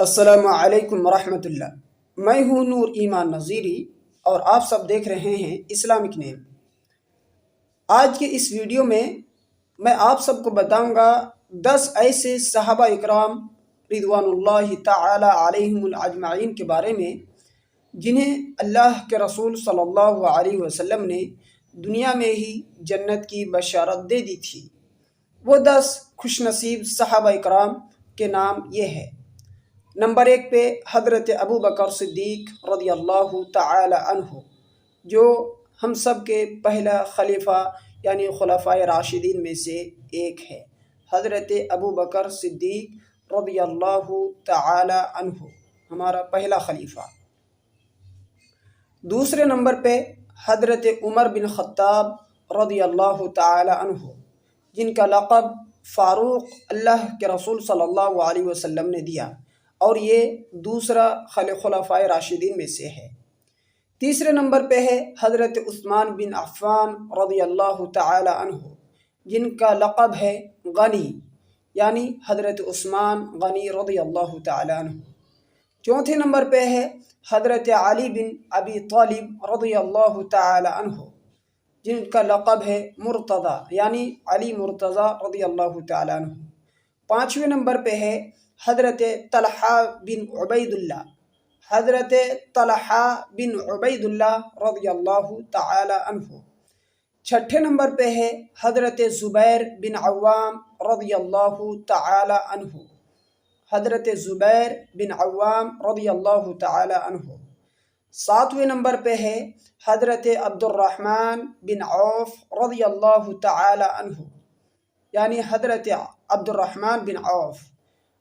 السلام علیکم ورحمۃ اللہ۔ میں ہوں نور ایمان نذیری اور آپ سب دیکھ رہے ہیں اسلامک نیم۔ آج کے اس ویڈیو میں آپ سب کو بتاؤں گا 10 ایسے صحابہ اکرام رضوان اللہ تعالی علیہم الاجمعین کے بارے میں جنہیں اللہ کے رسول صلی اللہ علیہ وسلم نے دنیا میں ہی جنت کی بشارت دے دی تھی۔ وہ 10 خوش نصیب صحابہ اکرام کے نام یہ ہے۔ نمبر 1 پہ حضرت ابو بکر صدیق رضی اللہ تعالی عنہ، جو ہم سب کے پہلا خلیفہ یعنی خلفائے راشدین میں سے ایک ہے۔ حضرت ابو بکر صدیق رضی اللہ تعالی عنہ ہمارا پہلا خلیفہ۔ دوسرے نمبر پہ حضرت عمر بن خطاب رضی اللہ تعالی عنہ، جن کا لقب فاروق اللہ کے رسول صلی اللہ علیہ وسلم نے دیا، اور یہ دوسرا خلفائے راشدین میں سے ہے۔ تیسرے نمبر پہ ہے حضرت عثمان بن عفان رضی اللہ تعالی عنہ، جن کا لقب ہے غنی، یعنی حضرت عثمان غنی رضی اللہ تعالی عنہ۔ چوتھے نمبر پہ ہے حضرت علی بن ابی طالب رضی اللہ تعالی عنہ، جن کا لقب ہے مرتضی، یعنی علی مرتضی رضی اللہ تعالی عنہ۔ پانچویں نمبر پہ ہے حضرت طلحہ بن عبید اللہ، حضرت طلحہ بن عبید اللہ رضی اللہ تعالی عنہ۔ چھٹے نمبر پہ ہے حضرت زبیر بن عوام رضی اللہ تعالی عنہ، حضرت زبیر بن عوام رضی اللہ تعالی عنہ۔ ساتویں نمبر پہ ہے حضرت عبد الرحمن بن عوف رضی اللہ تعالی عنہ، یعنی حضرت عبد الرحمن بن عوف۔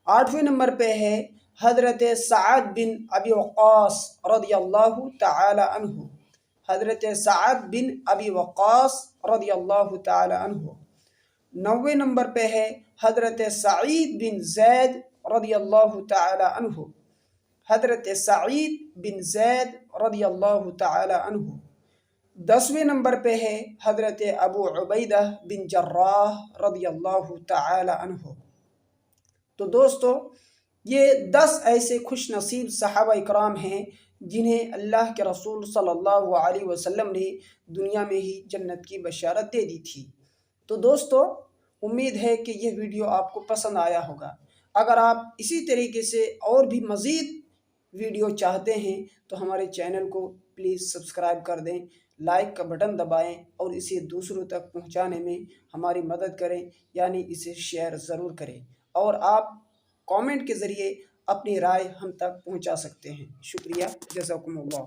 آٹھویں نمبر پہ ہے حضرت سعد بن ابی وقاص رضی اللہ تعالی عنہ، حضرت سعد بن ابی وقاص رضی اللہ تعالی عنہ۔ نویں نمبر پہ ہے حضرت سعید بن زید رضی اللہ تعالی عنہ، حضرت سعید بن زید رضی اللہ تعالی عنہ۔ 10ویں نمبر پہ ہے حضرت ابو عبیدہ بن جراح رضی اللہ تعالی عنہ۔ تو دوستو، یہ 10 ایسے خوش نصیب صحابہ اکرام ہیں جنہیں اللہ کے رسول صلی اللہ علیہ وسلم نے دنیا میں ہی جنت کی بشارت دے دی تھی۔ تو دوستو، امید ہے کہ یہ ویڈیو آپ کو پسند آیا ہوگا۔ اگر آپ اسی طریقے سے اور بھی مزید ویڈیو چاہتے ہیں تو ہمارے چینل کو پلیز سبسکرائب کر دیں، لائک کا بٹن دبائیں اور اسے دوسروں تک پہنچانے میں ہماری مدد کریں، یعنی اسے شیئر ضرور کریں، اور آپ کامنٹ کے ذریعے اپنی رائے ہم تک پہنچا سکتے ہیں۔ شکریہ، جزاکم اللہ۔